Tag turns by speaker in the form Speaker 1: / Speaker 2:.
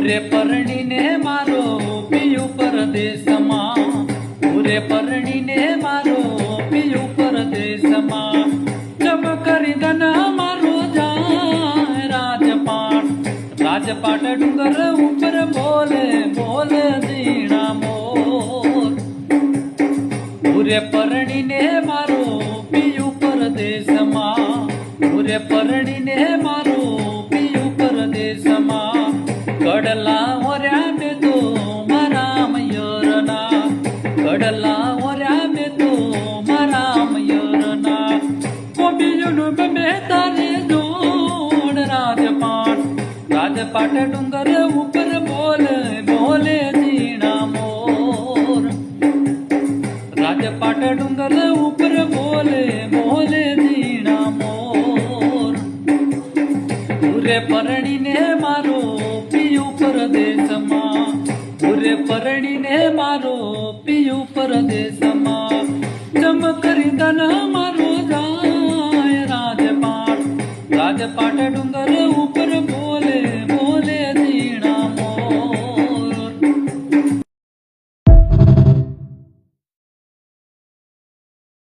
Speaker 1: પૂરે પરણીને મારો પિયું પરદેશમાં, પૂરે પરણીને મારો પિયું પરદેશમાં. જબ કરી ધન મારો જાય રાજપાટ, રાજપાટ ડુંગર ઉપર બોલે બોલે ઝીણા મોર. પૂરે પરણીને મારો પિયું પરદેશમાં, પૂરે પરણીને મારો પિયું પરદેશમાં. કડલા ઓર્યા બે તો મારા મયરના, કડલા ઓર્યા બે તો મારા મયરના. કોબીયુનું બે તારે જોડ રાજપાટ, રાજપાટ ડુંગર ઉપર બોલે બોલે ઝીણા મોર. રાજપાટ ડુંગર ઉપર બોલે બોલે ઝીણા મોર. પૂરે પરણીને મારો પિયું પરદેશમાં, પૂરે પરણીને મારો